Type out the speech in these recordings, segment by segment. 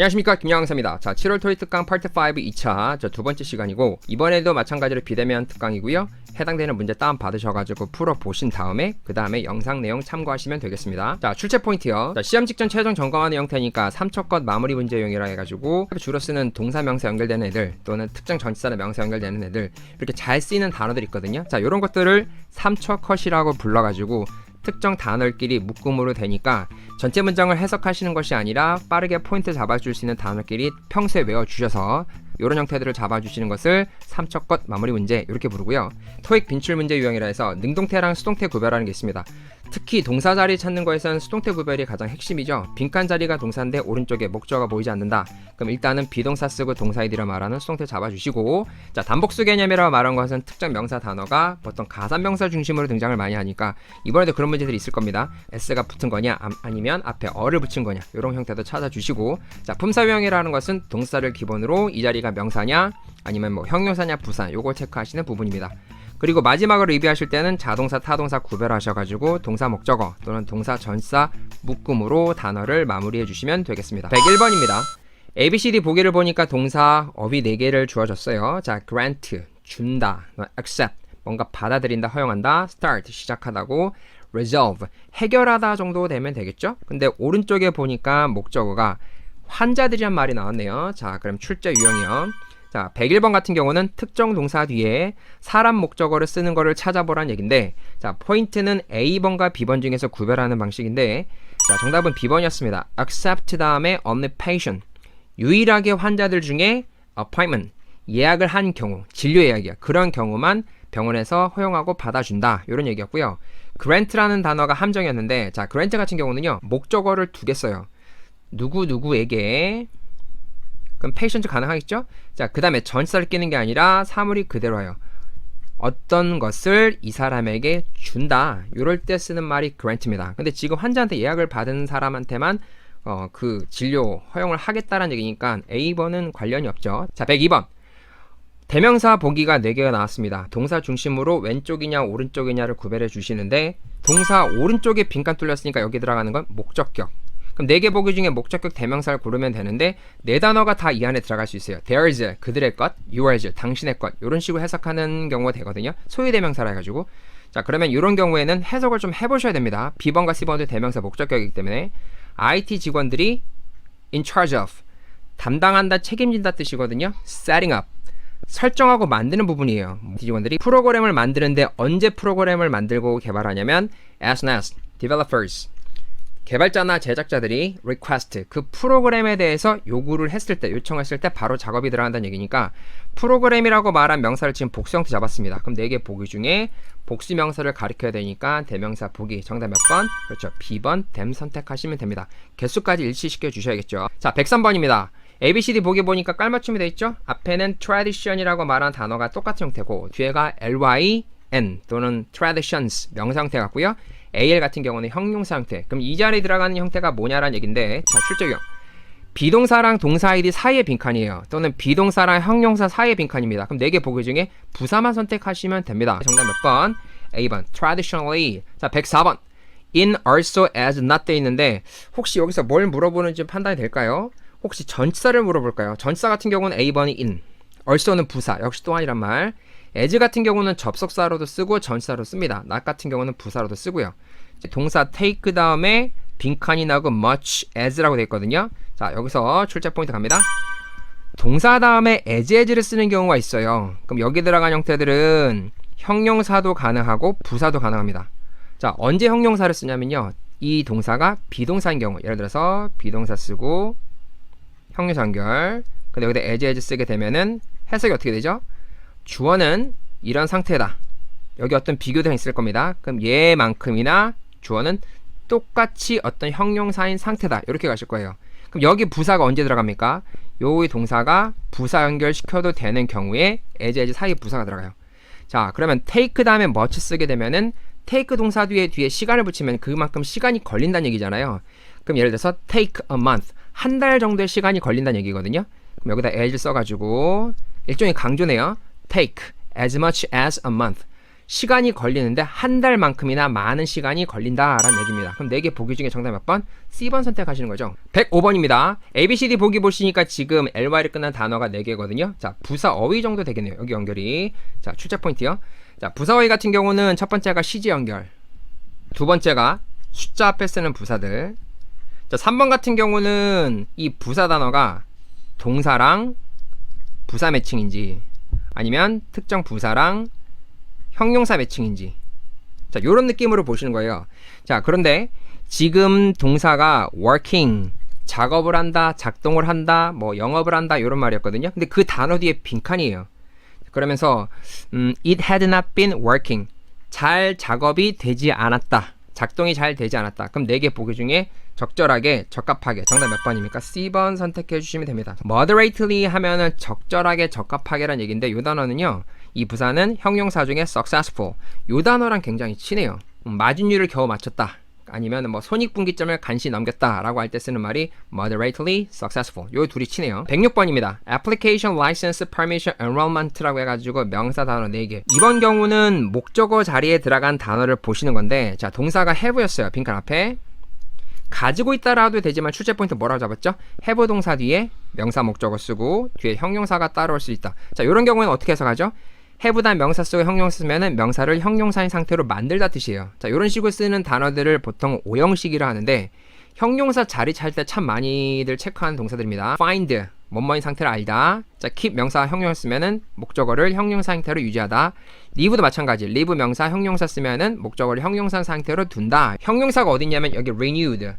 안녕하십니까, 김영상입니다. 자, 7월 토익 특강 파트 5 2차 두 번째 시간이고, 이번에도 마찬가지로 비대면 특강이고요. 해당되는 문제 다운 받으셔가지고 풀어보신 다음에 그 다음에 영상 내용 참고하시면 되겠습니다. 자, 출제 포인트요. 자, 시험 직전 최종 점검하는 형태니까 3초 컷 마무리 문제용이라 해가지고 주로 쓰는 동사 명사 연결되는 애들 또는 특정 전치사나 명사 연결되는 애들, 이렇게 잘 쓰이는 단어들이 있거든요. 자, 이런 것들을 3초 컷이라고 불러가지고 특정 단어끼리 묶음으로 되니까 전체 문장을 해석하시는 것이 아니라 빠르게 포인트 잡아줄 수 있는 단어끼리 평소에 외워주셔서 이런 형태들을 잡아주시는 것을 3초 컷 마무리 문제 이렇게 부르고요. 토익 빈출 문제 유형이라 해서 능동태랑 수동태 구별하는 게 있습니다. 특히 동사 자리 찾는 거에서는 수동태 구별이 가장 핵심이죠. 빈칸 자리가 동사인데 오른쪽에 목적어가 보이지 않는다. 그럼 일단은 비동사 쓰고 동사이디라 말하는 수동태 잡아주시고, 자, 단복수 개념이라고 말한 것은 특정 명사 단어가 보통 가산명사 중심으로 등장을 많이 하니까 이번에도 그런 문제들이 있을 겁니다. s가 붙은 거냐 아니면 앞에 어를 붙인 거냐, 이런 형태도 찾아주시고, 자, 품사유형이라는 것은 동사를 기본으로 이 자리가 명사냐 아니면 뭐 형용사냐 부사, 요걸 체크하시는 부분입니다. 그리고 마지막으로 리뷰하실 때는 자동사 타동사 구별하셔가지고 동사 목적어 또는 동사 전치사 묶음으로 단어를 마무리해 주시면 되겠습니다. 101번입니다. ABCD 보기를 보니까 동사 어휘 4개를 주어졌어요. 자, grant 준다, accept 뭔가 받아들인다, 허용한다, start 시작하다고, resolve 해결하다 정도 되면 되겠죠. 근데 오른쪽에 보니까 목적어가 환자들이란 말이 나왔네요. 자, 그럼 출제 유형이요. 자, 101번 같은 경우는 특정 동사 뒤에 사람 목적어를 쓰는 거를 찾아보란 얘긴데, 자, 포인트는 A번과 B번 중에서 구별하는 방식인데, 자, 정답은 B번이었습니다. accept 다음에 only patient, 유일하게 환자들 중에 appointment, 예약을 한 경우, 진료 예약이야. 그런 경우만 병원에서 허용하고 받아준다, 이런 얘기였고요. grant라는 단어가 함정이었는데, 자, grant 같은 경우는요, 목적어를 2개 써요. 누구누구에게, 그럼 patient 가능하겠죠? 자, 그 다음에 전치사를 끼는 게 아니라 사물이 그대로 와요. 어떤 것을 이 사람에게 준다, 이럴 때 쓰는 말이 grant입니다. 근데 지금 환자한테 예약을 받은 사람한테만 그 진료 허용을 하겠다라는 얘기니까 A번은 관련이 없죠. 자, 102번. 대명사 보기가 4개가 나왔습니다. 동사 중심으로 왼쪽이냐 오른쪽이냐를 구별해 주시는데, 동사 오른쪽에 빈칸 뚫렸으니까 여기 들어가는 건 목적격. 그럼 4개 보기 중에 목적격 대명사를 고르면 되는데, 4단어가 다 이 안에 들어갈 수 있어요. theirs, 그들의 것, yours, 당신의 것, 이런 식으로 해석하는 경우가 되거든요. 소위 대명사라 해가지고. 자, 그러면 이런 경우에는 해석을 좀 해보셔야 됩니다. B번과 C번도 대명사 목적격이기 때문에 IT 직원들이 in charge of, 담당한다, 책임진다 뜻이거든요. setting up, 설정하고 만드는 부분이에요. 직원들이 프로그램을 만드는데 언제 프로그램을 만들고 개발하냐면 as soon as developers, 개발자나 제작자들이 request, 그 프로그램에 대해서 요구를 했을 때, 요청했을 때 바로 작업이 들어간다는 얘기니까 프로그램이라고 말한 명사를 지금 복수 형태 잡았습니다. 그럼 4개 보기 중에 복수 명사를 가리켜야 되니까 대명사 보기, 정답 몇 번? 그렇죠, B번 댐 선택하시면 됩니다. 개수까지 일치시켜 주셔야겠죠. 자, 103번입니다. ABCD 보기 보니까 깔맞춤이 돼 있죠? 앞에는 tradition이라고 말한 단어가 똑같은 형태고, 뒤에가 lyn 또는 traditions 명사 형태 같고요. AL 같은 경우는 형용사 형태. 그럼 이 자리에 들어가는 형태가 뭐냐라는 얘기인데, 자, 출제형. 비동사랑 동사 아이디 사이의 빈칸이에요. 또는 비동사랑 형용사 사이의 빈칸입니다. 그럼 4개 보기 중에 부사만 선택하시면 됩니다. 정답 몇 번? A번 traditionally. 자, 104번. in, also, as, not 돼 있는데, 혹시 여기서 뭘 물어보는지 판단이 될까요? 혹시 전치사를 물어볼까요? 전치사 같은 경우는 A번이 in, also는 부사, 역시 또한이란 말. as 같은 경우는 접속사로도 쓰고 전치사로 씁니다. not 같은 경우는 부사로도 쓰고요. 동사 take 다음에 빈칸이 나고 much as라고 되어 있거든요. 자, 여기서 출제 포인트 갑니다. 동사 다음에 as를 쓰는 경우가 있어요. 그럼 여기 들어간 형태들은 형용사도 가능하고 부사도 가능합니다. 자, 언제 형용사를 쓰냐면요, 이 동사가 비동사인 경우, 예를 들어서 비동사 쓰고 형용사 연결, 근데 여기다 as 쓰게 되면은 해석이 어떻게 되죠? 주어는 이런 상태다, 여기 어떤 비교대상이 있을 겁니다. 그럼 얘만큼이나 주어는 똑같이 어떤 형용사인 상태다, 이렇게 가실 거예요. 그럼 여기 부사가 언제 들어갑니까? 요 동사가 부사 연결시켜도 되는 경우에 as 사이에 부사가 들어가요. 자, 그러면 take 다음에 much 쓰게 되면은 take 동사 뒤에 시간을 붙이면 그만큼 시간이 걸린다는 얘기잖아요. 그럼 예를 들어서 take a month, 한 달 정도의 시간이 걸린다는 얘기거든요. 그럼 여기다 as 써가지고 일종의 강조네요. take as much as a month, 시간이 걸리는데 한 달만큼이나 많은 시간이 걸린다라는 얘기입니다. 그럼 4개 보기 중에 정답 몇 번? C번 선택하시는 거죠. 105번입니다. ABCD 보기 보시니까 지금 LY를 끝난 단어가 4개거든요. 자, 부사 어휘 정도 되겠네요. 여기 연결이. 자, 출제 포인트요. 자, 부사 어휘 같은 경우는 첫 번째가 시제 연결, 두 번째가 숫자 앞에 쓰는 부사들. 자, 3번 같은 경우는 이 부사 단어가 동사랑 부사 매칭인지 아니면 특정 부사랑 형용사 매칭인지, 자, 요런 느낌으로 보시는 거예요. 자, 그런데 지금 동사가 working, 작업을 한다, 작동을 한다, 뭐 영업을 한다 요런 말이었거든요. 근데 그 단어 뒤에 빈칸이에요. 그러면서 it had not been working, 잘 작업이 되지 않았다, 작동이 잘 되지 않았다. 그럼 4개 보기 중에 적절하게, 적합하게, 정답 몇 번입니까? C번 선택해 주시면 됩니다. moderately 하면은 적절하게, 적합하게란 얘기인데 이 단어는요, 이 부사는 형용사 중에 successful, 이 단어랑 굉장히 친해요. 마진율을 겨우 맞췄다, 아니면 뭐 손익분기점을 간신히 넘겼다 라고 할 때 쓰는 말이 moderately successful. 요 둘이 친해요. 106번입니다. application, license, permission, enrollment라고 해가지고 명사 단어 4개. 이번 경우는 목적어 자리에 들어간 단어를 보시는 건데, 자, 동사가 have였어요. 빈칸 앞에. 가지고 있다라도 되지만 출제 포인트 뭐라고 잡았죠? have 동사 뒤에 명사 목적어 쓰고 뒤에 형용사가 따라올 수 있다. 자, 이런 경우에는 어떻게 해석하죠? have단 명사 속에 형용사 쓰면은 명사를 형용사인 상태로 만들다 뜻이에요. 자, 이런 식으로 쓰는 단어들을 보통 오형식이라 하는데 형용사 자리 찰 때 참 많이들 체크하는 동사들입니다. find, 뭐뭐인 상태를 알다. 자, keep 명사 형용사 쓰면은 목적어를 형용사 상태로 유지하다. leave도 마찬가지. leave 명사 형용사 쓰면은 목적어를 형용사 상태로 둔다. 형용사가 어디 있냐면 여기 renewed,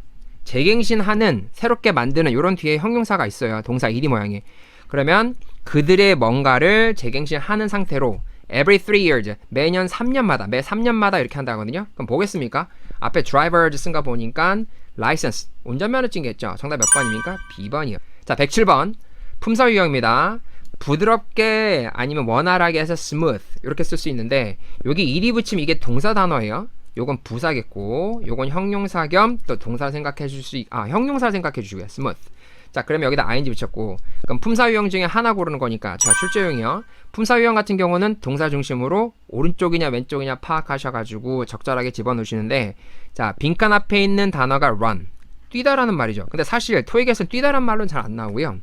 재갱신하는, 새롭게 만드는 이런 뒤에 형용사가 있어요. 동사 ed 모양이. 그러면 그들의 뭔가를 재갱신하는 상태로 every 3 years, 매년 3년마다, 매 3년마다 이렇게 한다거든요. 그럼 보겠습니까? 앞에 drivers 쓴 거 보니까 license, 운전면허증이겠죠. 정답 몇 번입니까? B번이요. 자, 107번. 품사 유형입니다. 부드럽게 아니면 원활하게 해서 smooth 이렇게 쓸 수 있는데 여기 이리 붙이면 이게 동사 단어예요. 요건 부사겠고 요건 형용사 겸 또 동사 생각해 줄 수 형용사 생각해 주시고요. smooth. 자, 그러면 여기다 ing 붙였고, 그럼 품사 유형 중에 하나 고르는 거니까, 자, 출제 유형이요. 품사 유형 같은 경우는 동사 중심으로 오른쪽이냐 왼쪽이냐 파악하셔가지고 적절하게 집어넣으시는데, 자, 빈칸 앞에 있는 단어가 run, 뛰다라는 말이죠. 근데 사실 토익에서는 뛰다란 말로는 잘 안 나오고요.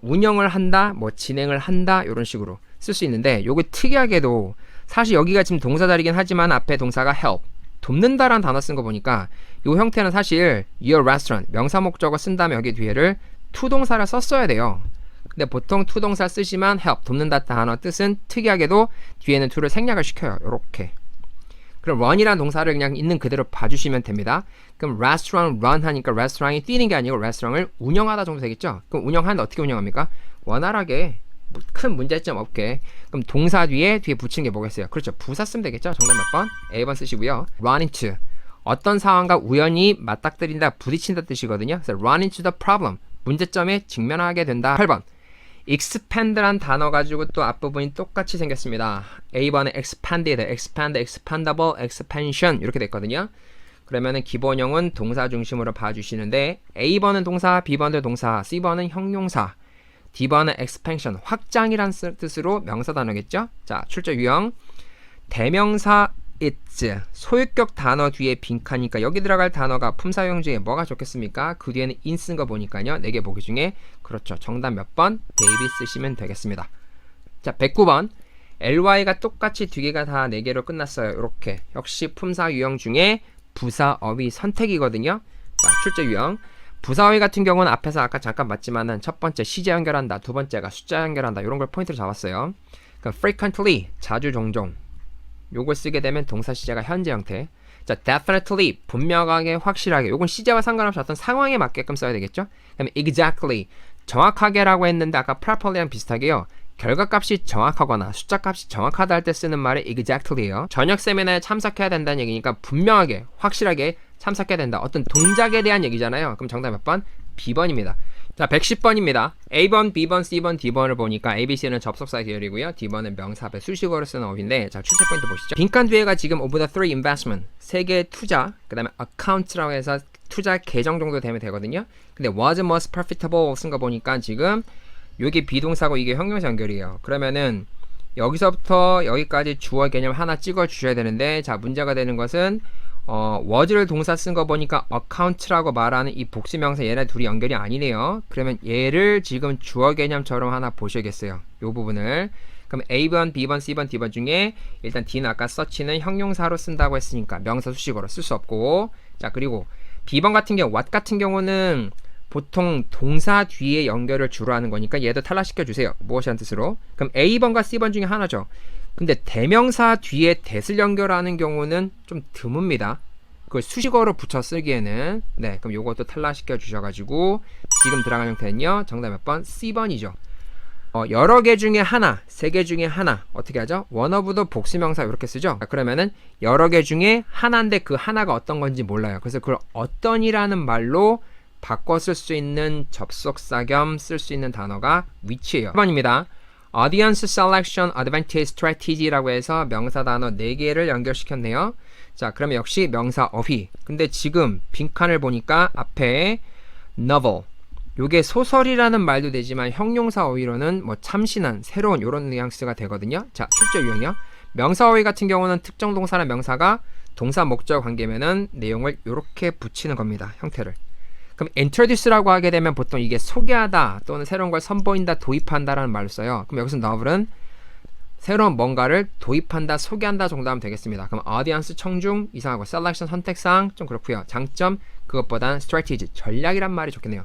운영을 한다, 뭐 진행을 한다 이런 식으로 쓸 수 있는데, 요거 특이하게도 사실 여기가 지금 동사 자리긴 하지만 앞에 동사가 help, 돕는다라는 단어 쓴 거 보니까 이 형태는 사실 your restaurant, 명사 목적어 쓴 다음에 여기 뒤에를 투동사를 썼어야 돼요. 근데 보통 투동사 쓰지만 help, 돕는다 단어 뜻은 특이하게도 뒤에는 to를 생략을 시켜요. 요렇게. 그럼 run이라는 동사를 그냥 있는 그대로 봐주시면 됩니다. 그럼 restaurant run 하니까 레스토랑이 뛰는 게 아니고 레스토랑을 운영하다 정도 되겠죠? 그럼 운영하는데 어떻게 운영합니까? 원활하게, 큰 문제점 없게. 그럼 동사 뒤에 붙이는 게 뭐겠어요? 그렇죠, 부사 쓰면 되겠죠? 정답 몇 번? A번 쓰시고요. run into, 어떤 상황과 우연히 맞닥뜨린다, 부딪힌다 뜻이거든요. 그래서 run into the problem, 문제점에 직면하게 된다. 8번. expand란 단어 가지고 또 앞부분이 똑같이 생겼습니다. A번은 expanded, expand, expandable, expansion 이렇게 됐거든요. 그러면은 기본형은 동사 중심으로 봐주시는데 A번은 동사, B번은 동사, C번은 형용사, D번은 expansion, 확장이란 뜻으로 명사 단어겠죠? 자, 출제 유형. 대명사 it's, 소유격 단어 뒤에 빈칸이니까 여기 들어갈 단어가 품사유형 중에 뭐가 좋겠습니까? 그 뒤에는 in 쓴 거 보니까요. 4개 보기 중에 그렇죠. 정답 몇 번? 데이비 쓰시면 되겠습니다. 자, 109번. ly가 똑같이 두 개가 다 4개로 끝났어요. 이렇게. 역시 품사유형 중에 부사어휘 선택이거든요. 자, 출제 유형. 부사어휘 같은 경우는 앞에서 아까 잠깐 봤지만은 첫 번째 시제 연결한다, 두 번째가 숫자 연결한다 이런 걸 포인트로 잡았어요. 그럼 frequently, 자주 종종, 요걸 쓰게 되면 동사 시제가 현재 형태. 자, definitely, 분명하게, 확실하게, 요건 시제와 상관없이 어떤 상황에 맞게끔 써야 되겠죠. 그다음에 exactly, 정확하게라고 했는데 아까 properly랑 비슷하게요. 결과값이 정확하거나 숫자값이 정확하다 할 때 쓰는 말이 exactly예요. 저녁 세미나에 참석해야 된다는 얘기니까 분명하게, 확실하게 참석해야 된다. 어떤 동작에 대한 얘기잖아요. 그럼 정답 몇 번? B번입니다. 자, 110번입니다. A번, B번, C번, D번을 보니까 ABC는 접속사 계열이고요. D번은 명사 앞에 수식어를 쓰는 어휘인데, 자, 출제 포인트 보시죠. 빈칸 뒤에가 지금 of the three investment, 3개의 투자, 그 다음에 account라고 해서 투자 계정 정도 되면 되거든요. 근데 was most profitable 쓴 거 보니까 지금 요게 비동사고 이게 형용사 연결이에요. 그러면은 여기서부터 여기까지 주어 개념 하나 찍어 주셔야 되는데, 자, 문제가 되는 것은 was를 동사 쓴 거 보니까 account라고 말하는 이 복수명사 얘네 둘이 연결이 아니네요. 그러면 얘를 지금 주어 개념처럼 하나 보셔야겠어요. 요 부분을. 그럼 A번, B번, C번, D번 중에 일단 D는 아까 서치는 형용사로 쓴다고 했으니까 명사 수식어로 쓸 수 없고, 자, 그리고 B번 같은 경우 what 같은 경우는 보통 동사 뒤에 연결을 주로 하는 거니까 얘도 탈락시켜 주세요. 무엇이란 뜻으로? 그럼 A번과 C번 중에 하나죠. 근데 대명사 뒤에 that을 연결하는 경우는 좀 드뭅니다. 그걸 수식어로 붙여 쓰기에는. 네, 그럼 요것도 탈락시켜 주셔가지고 지금 들어간 형태는요, 정답 몇 번? C번이죠. 여러 개 중에 하나, 세 개 중에 하나 어떻게 하죠? 원어브도 복수명사 이렇게 쓰죠. 그러면은 여러 개 중에 하나인데 그 하나가 어떤 건지 몰라요. 그래서 그걸 어떤이라는 말로 바꿔 쓸 수 있는 접속사 겸 쓸 수 있는 단어가 which예요. 1번입니다. Audience Selection Advantage Strategy라고 해서 명사 단어 4개를 연결시켰네요. 자, 그러면 역시 명사 어휘. 근데 지금 빈칸을 보니까 앞에 novel, 요게 소설이라는 말도 되지만 형용사 어휘로는 뭐 참신한, 새로운 요런 뉘앙스가 되거든요. 자, 출제 유형이요. 명사 어휘 같은 경우는 특정 동사나 명사가 동사 목적 관계면은 내용을 요렇게 붙이는 겁니다. 형태를. 그럼 introduce라고 하게 되면 보통 이게 소개하다 또는 새로운 걸 선보인다, 도입한다라는 말을 써요. 그럼 여기서 novel은 새로운 뭔가를 도입한다, 소개한다 정도 하면 되겠습니다. 그럼 audience 청중 이상하고 selection 선택사항 좀 그렇고요. 장점 그것보단 strategy 전략이란 말이 좋겠네요.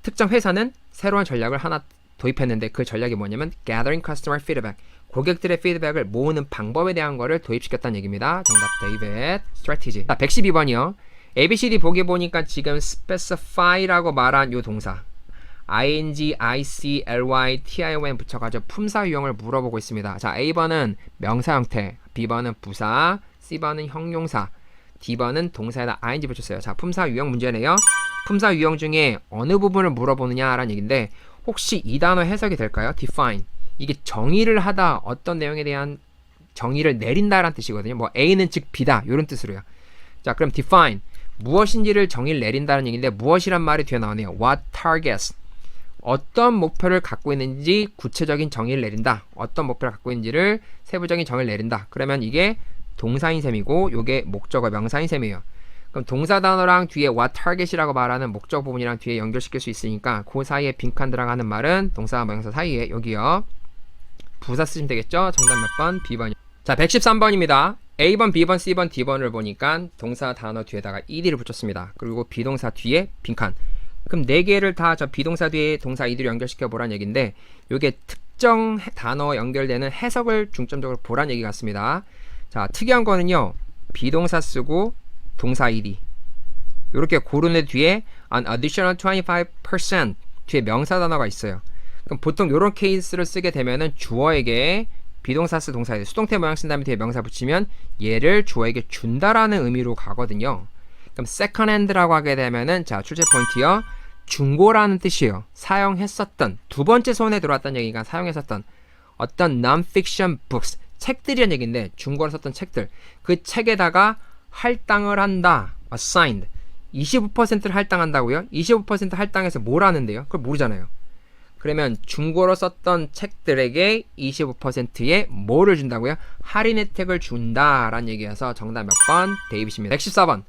특정 회사는 새로운 전략을 하나 도입했는데 그 전략이 뭐냐면 gathering customer feedback, 고객들의 피드백을 모으는 방법에 대한 거를 도입시켰다는 얘기입니다. 정답 데이빗 strategy. 자, 112번이요. ABCD 보기 보니까 지금 specify라고 말한 요 동사 ing, ic, ly, tion 붙여가지고 품사 유형을 물어보고 있습니다. 자, A번은 명사 형태, B번은 부사, C번은 형용사, D번은 동사에다 ing 붙였어요. 자, 품사 유형 문제네요. 품사 유형 중에 어느 부분을 물어보느냐라는 얘기인데 혹시 이 단어 해석이 될까요? define. 이게 정의를 하다, 어떤 내용에 대한 정의를 내린다라는 뜻이거든요. 뭐 A는 즉 B다 이런 뜻으로요. 자, 그럼 define. 무엇인지를 정의를 내린다는 얘기인데 무엇이란 말이 뒤에 나오네요. What targets. 어떤 목표를 갖고 있는지 구체적인 정의를 내린다. 어떤 목표를 갖고 있는지를 세부적인 정의를 내린다. 그러면 이게 동사인 셈이고 요게 목적어 명사인 셈이에요. 그럼 동사 단어랑 뒤에 what target이라고 말하는 목적 부분이랑 뒤에 연결시킬 수 있으니까 그 사이에 빈칸 들어가는 말은 동사와 명사 사이에 여기요. 부사 쓰시면 되겠죠? 정답 몇 번? B번이요. 자, 113번입니다. A번, B번, C번, D번을 보니까 동사 단어 뒤에다가 ed를 붙였습니다. 그리고 비동사 뒤에 빈칸. 그럼 4개를 다 저 비동사 뒤에 동사 ed를 연결시켜 보란 얘기인데 요게 특정 단어 연결되는 해석을 중점적으로 보란 얘기 같습니다. 자, 특이한 거는요. 비동사 쓰고 동사 ed 요렇게 고르는 뒤에 an additional 25% 뒤에 명사 단어가 있어요. 그럼 보통 요런 케이스를 쓰게 되면은 주어에게 비동사 쓰 동사 ed 수동태 모양 쓴 다음에 뒤에 명사 붙이면 얘를 주어에게 준다라는 의미로 가거든요. 그럼 second hand라고 하게 되면은 자, 출제 포인트요. 중고라는 뜻이에요. 사용했었던, 두 번째 손에 들어왔다는 얘기가 사용했었던 어떤 non-fiction books, 책들이란 얘기인데 중고로 썼던 책들, 그 책에다가 할당을 한다. assigned. 25%를 할당한다고요? 25% 할당해서 뭘 하는데요? 그걸 모르잖아요. 그러면 중고로 썼던 책들에게 25%의 뭐를 준다고요? 할인 혜택을 준다라는 얘기여서 정답 몇 번? 데이빗입니다. 114번.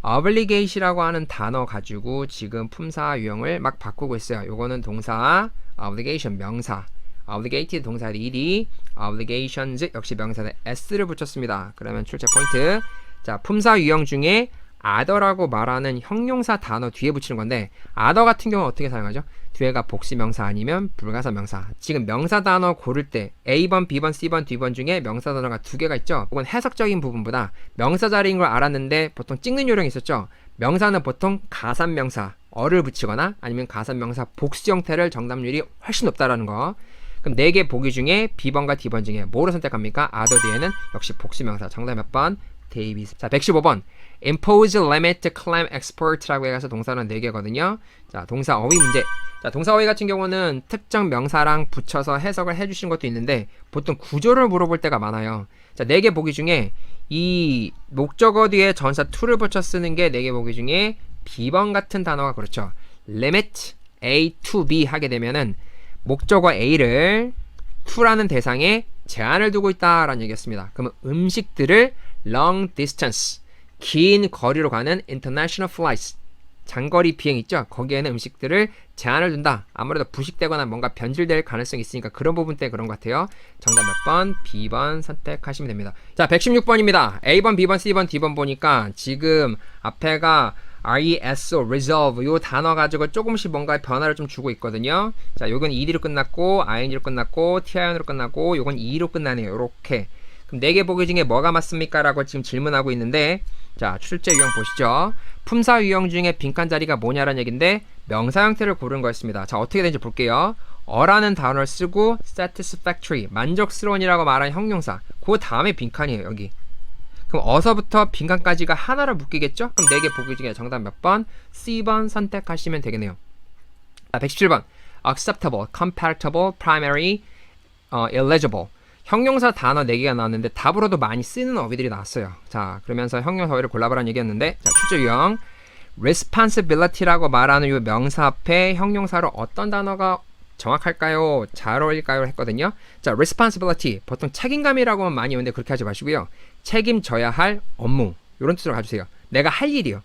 obligation이라고 하는 단어 가지고 지금 품사 유형을 막 바꾸고 있어요. 요거는 동사, obligation 명사, obligated 동사의 ed, obligations 역시 명사의 s를 붙였습니다. 그러면 출제 포인트. 자, 품사 유형 중에 other라고 말하는 형용사 단어 뒤에 붙이는 건데 other 같은 경우는 어떻게 사용하죠? 뒤에가 복수명사 아니면 불가사 명사. 지금 명사 단어 고를 때 A번, B번, C번, D번 중에 명사 단어가 2개가 있죠. 혹은 해석적인 부분보다 명사 자리인 걸 알았는데 보통 찍는 요령이 있었죠. 명사는 보통 가산명사 어를 붙이거나 아니면 가산명사 복수 형태를 정답률이 훨씬 높다라는 거. 그럼 4개 보기 중에 B번과 D번 중에 뭐를 선택합니까? other 뒤에는 역시 복수명사. 정답 몇 번? 데이비스. 자, 115번. impose limit claim export라고 해서 동사는 4개거든요. 자, 동사 어휘 문제. 자, 동사 어휘 같은 경우는 특정 명사랑 붙여서 해석을 해주시는 것도 있는데 보통 구조를 물어볼 때가 많아요. 자, 4개 보기 중에 이 목적어 뒤에 전사 to를 붙여 쓰는 게 4개 보기 중에 B번 같은 단어가 그렇죠. limit A to B 하게 되면은 목적어 A를 to라는 대상에 제한을 두고 있다라는 얘기였습니다. 그러면 음식들을 long distance, 긴 거리로 가는 international flights, 장거리 비행 있죠? 거기에는 음식들을 제한을 둔다. 아무래도 부식되거나 뭔가 변질될 가능성이 있으니까 그런 부분 때문에 그런 것 같아요. 정답 몇 번? B번 선택하시면 됩니다. 자, 116번입니다. A번, B번, C번, D번 보니까 지금 앞에가 RESO, resolve 요 단어 가지고 조금씩 뭔가 변화를 좀 주고 있거든요. 자, 요건 ED로 끝났고 ING로 끝났고 TION으로 끝났고 요건 E로 끝나네요. 요렇게. 그럼 4개 보기 중에 뭐가 맞습니까? 라고 지금 질문하고 있는데 자, 출제 유형 보시죠. 품사 유형 중에 빈칸 자리가 뭐냐라는 얘기인데 명사 형태를 고른 거였습니다. 자, 어떻게 되는지 볼게요. 어라는 단어를 쓰고 satisfactory, 만족스러운이라고 말하는 형용사. 그 다음에 빈칸이에요, 여기. 그럼 어서부터 빈칸까지가 하나를 묶이겠죠? 그럼 4개 보기 중에 정답 몇 번? C번 선택하시면 되겠네요. 자, 117번. acceptable, compatible, primary, eligible. 형용사 단어 4개가 나왔는데 답으로도 많이 쓰는 어휘들이 나왔어요. 자, 그러면서 형용사 어휘를 골라보라는 얘기였는데 자, 출제 유형. responsibility라고 말하는 이 명사 앞에 형용사로 어떤 단어가 정확할까요? 잘 어울릴까요? 했거든요. 자, responsibility 보통 책임감이라고만 많이 오는데 그렇게 하지 마시고요. 책임져야 할 업무 이런 뜻으로 가주세요. 내가 할 일이요.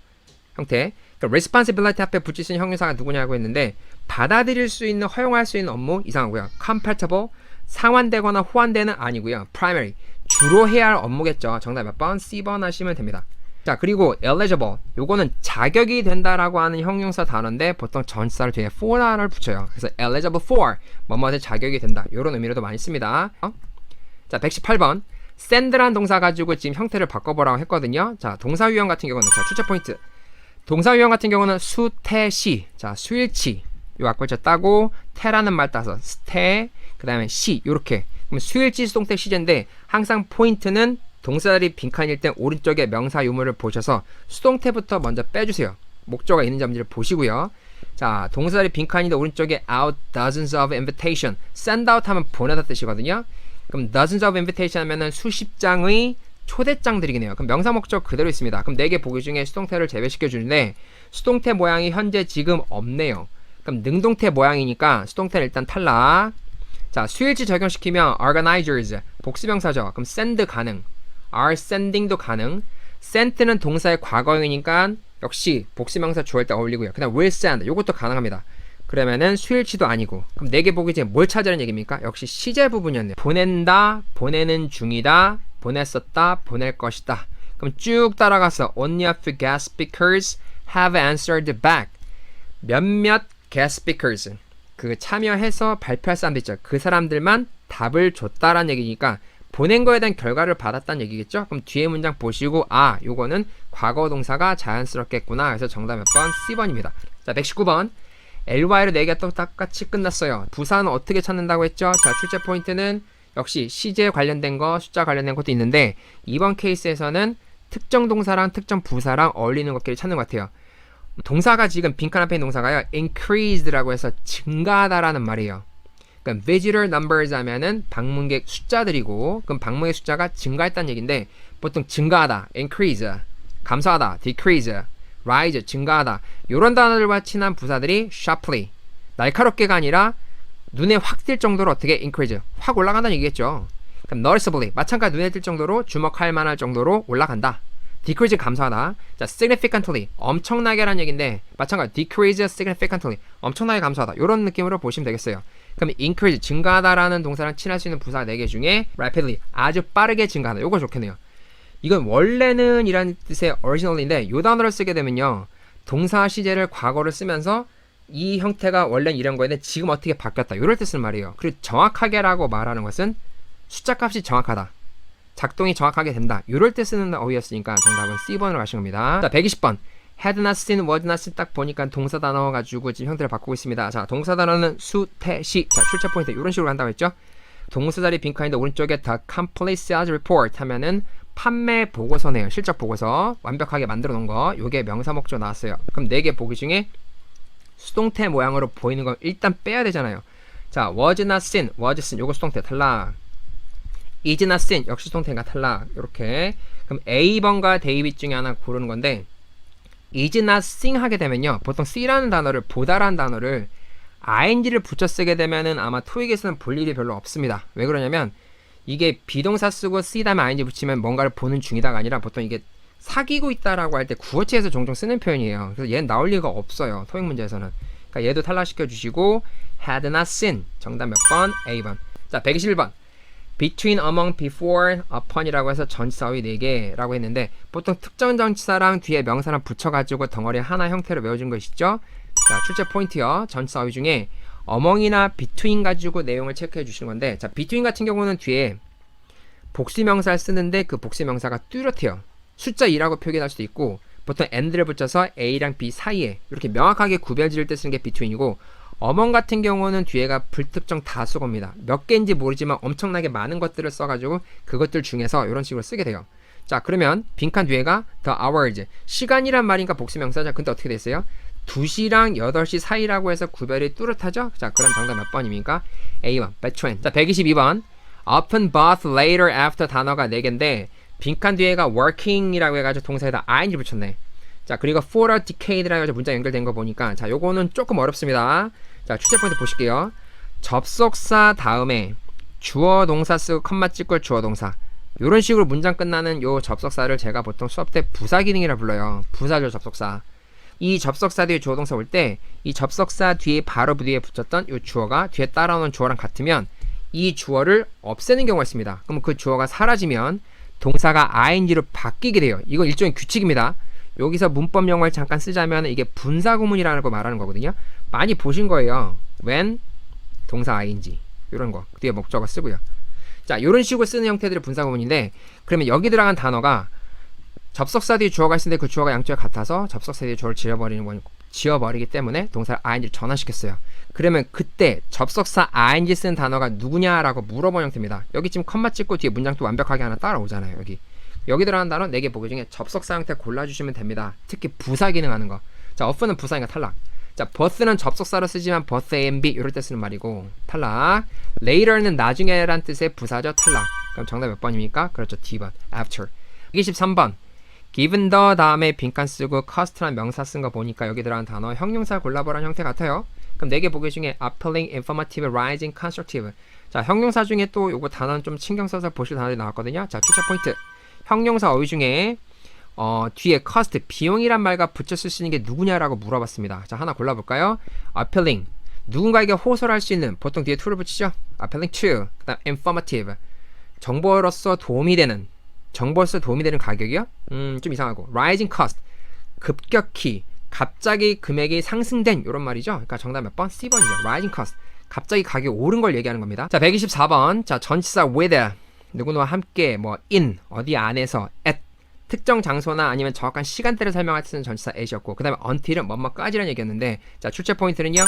형태. 그러니까 responsibility 앞에 붙일 수 있는 형용사가 누구냐고 했는데 받아들일 수 있는, 허용할 수 있는 업무 이상하고요. compatible 상환되거나 호환되는 아니고요. primary 주로 해야 할 업무겠죠. 정답 몇 번? C번 하시면 됩니다. 자, 그리고 eligible 요거는 자격이 된다라고 하는 형용사 단어인데 보통 전치사를 뒤에 for 단어를 붙여요. 그래서 eligible for 뭐뭐에 자격이 된다 요런 의미로도 많이 씁니다. 자, 118번 send란 동사 가지고 지금 형태를 바꿔보라고 했거든요. 자, 동사 유형 같은 경우는 자, 출제 포인트 동사 유형 같은 경우는 수, 태, 시 자, 수일치 요 앞글자 따고 태라는 말 따서 스태 그 다음에 시 요렇게 그럼 수일치 수동태 시제인데 항상 포인트는 동사자리 빈칸일 땐 오른쪽에 명사 유무를 보셔서 수동태부터 먼저 빼주세요. 목적어가 있는지 없는지를 보시고요. 자, 동사자리 빈칸인데 오른쪽에 out dozens of invitation send out 하면 보내다 뜻이거든요. 그럼 dozens of invitation 하면은 수십 장의 초대장들이네요. 그럼 명사 목적 그대로 있습니다. 그럼 4개 보기 중에 수동태를 제외시켜 주는데 수동태 모양이 현재 지금 없네요. 그럼 능동태 모양이니까 수동태는 일단 탈락. 자, 수일치 적용시키면 organizers 복수명사죠. 그럼 send 가능, are sending도 가능. sent는 동사의 과거형이니까 역시 복수명사 주어할 때 어울리고요. 그 다음 will send 요것도 가능합니다. 그러면은 수일치도 아니고 그럼 4개 보기 중에 뭘 찾으라는 얘기입니까? 역시 시제 부분이었네요. 보낸다, 보내는 중이다, 보냈었다, 보낼 것이다. 그럼 쭉 따라가서 only a few guest speakers have answered back. 몇몇 guest speakers 그 참여해서 발표할 사람들 있죠. 그 사람들만 답을 줬다라는 얘기니까 보낸 거에 대한 결과를 받았다는 얘기겠죠. 그럼 뒤에 문장 보시고 아, 요거는 과거 동사가 자연스럽겠구나. 그래서 정답 몇 번? C번입니다. 자, 119번 LY로 4개가 또 똑같이 끝났어요. 부사는 어떻게 찾는다고 했죠? 자, 출제 포인트는 역시 시제 관련된 거, 숫자 관련된 것도 있는데 이번 케이스에서는 특정 동사랑 특정 부사랑 어울리는 것끼리 찾는 것 같아요. 동사가 지금 빈칸 앞에 있는 동사가요. increased라고 해서 증가하다라는 말이에요. 그럼 visitor numbers 하면은 방문객 숫자들이고 그럼 방문객 숫자가 증가했다는 얘기인데 보통 증가하다, increase, 감소하다, decrease, rise, 증가하다 이런 단어들과 친한 부사들이 sharply, 날카롭게가 아니라 눈에 확 띌 정도로 어떻게 increase, 확 올라간다는 얘기겠죠. 그럼 noticeably, 마찬가지 눈에 띌 정도로 주목할 만할 정도로 올라간다. decrease 감소하다. 자, significantly 엄청나게라는 얘기인데 마찬가지 decrease significantly 엄청나게 감소하다. 이런 느낌으로 보시면 되겠어요. 그럼 increase 증가하다라는 동사랑 친할 수 있는 부사 4개 중에 rapidly 아주 빠르게 증가하다. 요거 좋겠네요. 이건 원래는 이란 뜻의 original인데 이 단어를 쓰게 되면요. 동사 시제를 과거를 쓰면서 이 형태가 원래는 이런 거였는데 지금 어떻게 바뀌었다. 이럴 뜻을 말이에요. 그리고 정확하게라고 말하는 것은 숫자 값이 정확하다. 작동이 정확하게 된다. 이럴 때 쓰는 어휘였으니까 정답은 C번으로 가신 겁니다. 자, 120번. had not seen, was not seen 딱 보니까 동사 단어 가지고 지금 형태를 바꾸고 있습니다. 자, 동사 단어는 수, 태, 시. 자, 출제 포인트 이런 식으로 한다고 했죠. 동사 자리 빈칸인데 오른쪽에 the complete sales report 하면은 판매 보고서네요. 실적 보고서. 완벽하게 만들어 놓은 거. 요게 명사 목적 나왔어요. 그럼 4개 보기 중에 수동태 모양으로 보이는 건 일단 빼야 되잖아요. 자, was not seen, was seen 요거 수동태 탈락. is not seen 역시 수동태가 탈락. 이렇게. 그럼 A번과 데이빗 중에 하나 고르는 건데 is not seen 하게 되면요. 보통 see라는 단어를 보다라는 단어를 ing를 붙여 쓰게 되면은 아마 토익에서는 볼 일이 별로 없습니다. 왜 그러냐면 이게 비동사 쓰고 c 다음에 ing 붙이면 뭔가를 보는 중이다가 아니라 보통 이게 사귀고 있다라고 할 때 구어체에서 종종 쓰는 표현이에요. 그래서 얘는 나올 리가 없어요. 토익 문제에서는. 그러니까 얘도 탈락시켜 주시고 had not seen. 정답 몇 번? A번. 자, 121번. between, among, before, upon이라고 해서 전치사의 4개라고 했는데 보통 특정 전치사랑 뒤에 명사랑 붙여가지고 덩어리 하나 형태로 외워준 것이죠. 자, 출제 포인트요. 전치사의 중에 among이나 between 가지고 내용을 체크해 주시는 건데, 자, between 같은 경우는 뒤에 복수명사를 쓰는데 그 복수명사가 뚜렷해요. 숫자 2라고 표기할 수도 있고 보통 and를 붙여서 A랑 B 사이에 이렇게 명확하게 구별 지을 때 쓰는 게 between이고, among 같은 경우는 뒤에가 불특정 다수어입니다. 몇 개인지 모르지만 엄청나게 많은 것들을 써가지고 그것들 중에서 이런 식으로 쓰게 돼요. 자, 그러면 빈칸 뒤에가 the hours, 시간이란 말인가 복수명사죠. 근데 어떻게 됐어요? 2시랑 8시 사이라고 해서 구별이 뚜렷하죠? 자, 그럼 정답 몇 번입니까? A번, between. 자, 122번. often, both, later, after 단어가 4개인데 빈칸 뒤에가 working이라고 해가지고 동사에다 ing 붙였네. 자, 그리고 for a decade라고 해서 문자 연결된 거 보니까 자, 요거는 조금 어렵습니다. 자, 출제 포인트 보실게요. 접속사 다음에 주어 동사 쓰고 컴마 찍고 주어 동사. 요런 식으로 문장 끝나는 요 접속사를 제가 보통 수업 때 부사 기능이라 불러요. 부사절 접속사. 이 접속사 뒤에 주어 동사 올 때 이 접속사 뒤에 바로 뒤에 붙였던 요 주어가 뒤에 따라오는 주어랑 같으면 이 주어를 없애는 경우가 있습니다. 그럼 그 주어가 사라지면 동사가 ing로 바뀌게 돼요. 이거 일종의 규칙입니다. 여기서 문법 용어를 잠깐 쓰자면 이게 분사구문이라는 걸 말하는 거거든요. 많이 보신 거예요. when 동사 ing 이런 거 뒤에 목적어 쓰고요. 자, 이런 식으로 쓰는 형태들이 분사구문인데, 그러면 여기 들어간 단어가 접속사 뒤에 주어가 있는데 그 주어가 양쪽에 같아서 접속사 뒤에 주어를 지워버리기 때문에 동사를 ing를 전환시켰어요. 그러면 그때 접속사 ing 쓰는 단어가 누구냐라고 물어본 형태입니다. 여기 지금 컴마 찍고 뒤에 문장 또 완벽하게 하나 따라오잖아요. 여기 들어간 단어 4개 보기 중에 접속사 형태 골라주시면 됩니다. 특히 부사 기능하는 거. 자, of는 부사니까 탈락. 자, both는 접속사로 쓰지만 both A and B 이럴 때 쓰는 말이고 탈락. later는 나중에란 뜻의 부사죠. 탈락. 그럼 정답 몇 번입니까? 그렇죠. D번. after. 23번. given the 다음에 빈칸 쓰고 cost라는 명사 쓴 거 보니까 여기 들어간 단어 형용사 골라보라는 형태 같아요. 그럼 4개 보기 중에 appealing, informative, rising, constructive. 자, 형용사 중에 또 요거 단어는 좀 신경 써서 보실 단어들이 나왔거든요. 자, 출제 포인트. 형용사 어휘 중에 뒤에 cost, 비용이란 말과 붙여 쓸 수 있는 게 누구냐라고 물어봤습니다. 자, 하나 골라볼까요? appealing, 누군가에게 호소를 할 수 있는, 보통 뒤에 to를 붙이죠? appealing to. 그 다음 informative, 정보로서 도움이 되는, 정보로서 도움이 되는 가격이요? 좀 이상하고. rising cost, 급격히, 갑자기 금액이 상승된 이런 말이죠. 그러니까 정답 몇 번? C번이죠. rising cost, 갑자기 가격이 오른 걸 얘기하는 겁니다. 자, 124번. 자, 전치사 with, 누구누구와 함께, 뭐 in, 어디 안에서, at, 특정 장소나 아니면 정확한 시간대를 설명할 때 쓰는 전치사 at이었고, 그 다음에 until은 뭐뭐까지라는 얘기였는데, 자, 출제 포인트는요,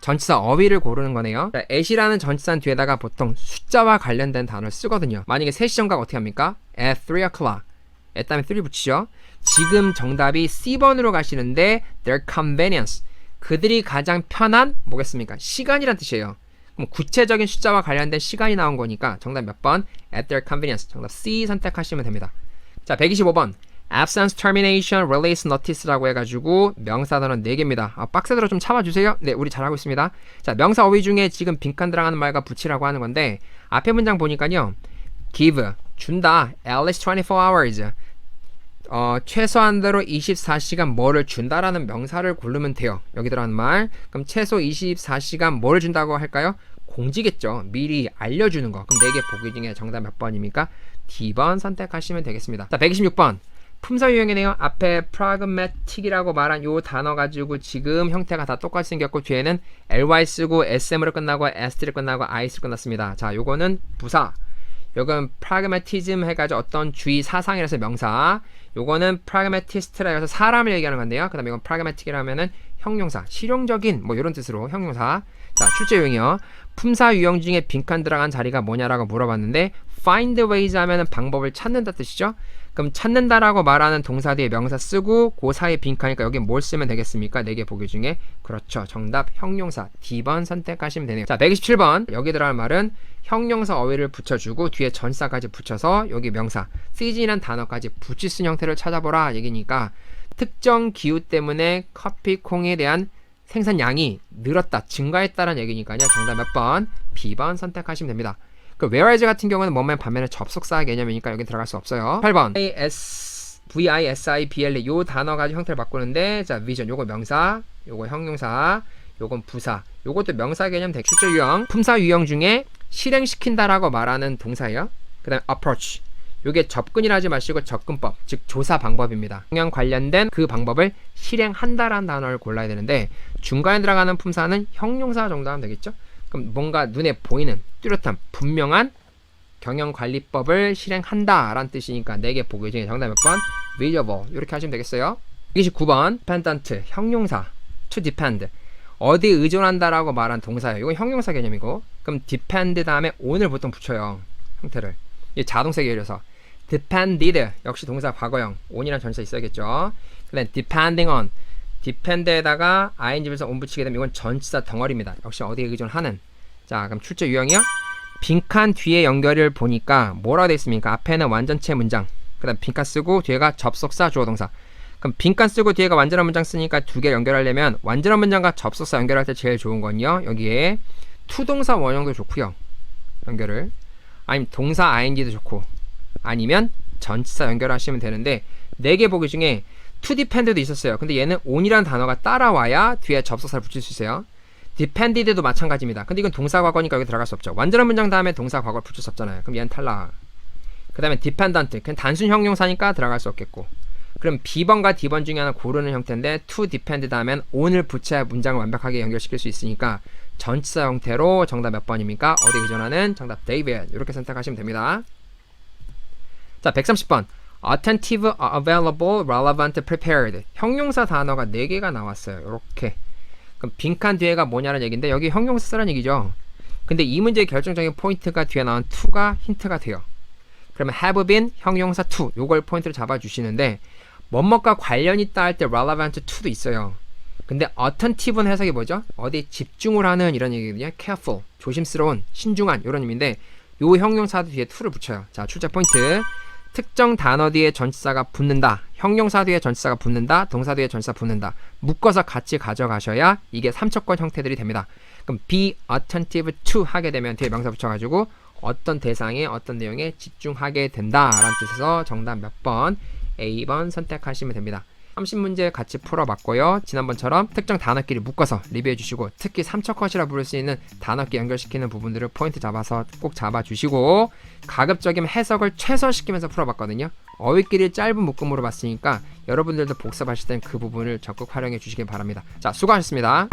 전치사 어휘를 고르는 거네요. 자, at이라는 전치사 뒤에다가 보통 숫자와 관련된 단어를 쓰거든요. 만약에 3시 정각 어떻게 합니까? at 3 o'clock. at 다음에 3 붙이죠. 지금 정답이 C번으로 가시는데 their convenience, 그들이 가장 편한 뭐겠습니까? 시간이란 뜻이에요. 그럼 구체적인 숫자와 관련된 시간이 나온 거니까 정답 몇 번? at their convenience. 정답 C 선택하시면 됩니다. 자, 125번. absence, termination, release, notice라고 해가지고 명사 단어 4개입니다. 빡세들어 좀 참아주세요. 네, 우리 잘하고 있습니다. 자, 명사 어휘 중에 지금 빈칸 들어가는 말과 붙이라고 하는 건데, 앞에 문장 보니까요, give, 준다, at least 24 hours, 최소한대로 24시간 뭐를 준다라는 명사를 고르면 돼요. 여기 들어가는 말. 그럼 최소 24시간 뭐를 준다고 할까요? 공지겠죠. 미리 알려주는 거. 그럼 4개 보기 중에 정답 몇 번입니까? D번 선택하시면 되겠습니다. 자, 126번. 품사 유형이네요. 앞에 pragmatic이라고 말한 요 단어 가지고 지금 형태가 다 똑같이 생겼고 뒤에는 ly 쓰고 sm으로 끝나고 st로 끝나고 is로 끝났습니다. 자, 요거는 부사. 요건 pragmatism 해가지고 어떤 주의 사상이라서 명사. 요거는 pragmatist라 해서 사람을 얘기하는 건데요. 그 다음에 이건 pragmatic이라면은 형용사, 실용적인 뭐 이런 뜻으로 형용사. 자, 출제 유형이요. 품사 유형 중에 빈칸 들어간 자리가 뭐냐라고 물어봤는데 find ways 하면은 방법을 찾는다 뜻이죠. 그럼 찾는다라고 말하는 동사 뒤에 명사 쓰고 그 사이에 빈칸이니까 여기 뭘 쓰면 되겠습니까? 4개 보기 중에 그렇죠. 정답 형용사 D번 선택하시면 되네요. 자, 127번. 여기 들어갈 말은 형용사 어휘를 붙여주고 뒤에 전사까지 붙여서 여기 명사 season이란 단어까지 붙일 수 있는 형태를 찾아보라 얘기니까 특정 기후 때문에 커피 콩에 대한 생산량이 늘었다, 증가했다는 얘기니까요. 정답 몇 번? B번 선택하시면 됩니다. 그 whereas 같은 경우는 뭐면 반면에 접속사 개념이니까 여기 들어갈 수 없어요. 8번 VISIBL 요 단어 가지고 형태를 바꾸는데 자 vision 요거 명사, 요거 형용사, 요건 부사, 요것도 명사 개념 실제 유형, 품사 유형 중에 실행시킨다라고 말하는 동사예요. 그 다음에 approach 요게 접근이라 하지 마시고 접근법, 즉 조사 방법입니다. 성형 관련된 그 방법을 실행한다라는 단어를 골라야 되는데 중간에 들어가는 품사는 형용사 정도 하면 되겠죠. 그럼 뭔가 눈에 보이는 뚜렷한 분명한 경영관리법을 실행한다라는 뜻이니까 4개 보기 중에 정답 몇 번? visible 이렇게 하시면 되겠어요. 29번 dependent 형용사 to depend 어디 의존한다라고 말한 동사예요. 이건 형용사 개념이고 그럼 depend 다음에 on을 보통 붙여요. 형태를 이 자동색에 의해서 depended 역시 동사 과거형 on이라는 전치사 있어야겠죠. 그 다음에 depending on depend에다가 ing 부사 on 붙이게 되면 이건 전치사 덩어리입니다. 역시 어디에 의존하는. 자 그럼 출제 유형이요. 빈칸 뒤에 연결을 보니까 뭐라고 되어 있습니까? 앞에는 완전체 문장, 그 다음 빈칸 쓰고 뒤에가 접속사 주어 동사. 그럼 빈칸 쓰고 뒤에가 완전한 문장 쓰니까 두 개 연결하려면 완전한 문장과 접속사 연결할 때 제일 좋은 건요, 여기에 투동사 원형도 좋고요, 연결을. 아니면 동사 ing도 좋고, 아니면 전치사 연결하시면 되는데 4개 보기 중에 to depend도 있었어요. 근데 얘는 on이라는 단어가 따라와야 뒤에 접속사를 붙일 수 있어요. depended도 마찬가지입니다. 근데 이건 동사 과거니까 여기 들어갈 수 없죠. 완전한 문장 다음에 동사 과거를 붙일 수 없잖아요. 그럼 얘는 탈락. 그 다음에 dependent 그냥 단순 형용사니까 들어갈 수 없겠고. 그럼 B번과 D번 중에 하나 고르는 형태인데 to depend 다음엔 on을 붙여야 문장을 완벽하게 연결시킬 수 있으니까 전치사 형태로 정답 몇 번입니까? 어디에 의존하는? 정답 David 이렇게 선택하시면 됩니다. 자 130번 attentive, available, relevant, prepared 형용사 단어가 4개가 나왔어요. 이렇게. 그럼 빈칸 뒤에가 뭐냐는 얘기인데 여기 형용사 쓰라는 얘기죠. 근데 이 문제의 결정적인 포인트가 뒤에 나온 to가 힌트가 돼요. 그러면 have been 형용사 to 요걸 포인트를 잡아주시는데 뭐뭐과 관련 있다 할 때 relevant to도 있어요. 근데 attentive는 해석이 뭐죠? 어디에 집중을 하는 이런 얘기거든요. careful 조심스러운, 신중한 이런 의미인데 요 형용사도 뒤에 to를 붙여요. 자 출제 포인트 특정 단어 뒤에 전치사가 붙는다, 형용사 뒤에 전치사가 붙는다, 동사 뒤에 전치사 붙는다 묶어서 같이 가져가셔야 이게 3척권 형태들이 됩니다. 그럼 be attentive to 하게 되면 뒤에 명사 붙여가지고 어떤 대상에 어떤 내용에 집중하게 된다라는 뜻에서 정답 몇 번? A번 선택하시면 됩니다. 30문제 같이 풀어봤고요. 지난번처럼 특정 단어끼리 묶어서 리뷰해 주시고 특히 3척컷이라 부를 수 있는 단어끼리 연결시키는 부분들을 포인트 잡아서 꼭 잡아주시고 가급적이면 해석을 최소화시키면서 풀어봤거든요. 어휘끼리 짧은 묶음으로 봤으니까 여러분들도 복습하실 땐 그 부분을 적극 활용해 주시길 바랍니다. 자 수고하셨습니다.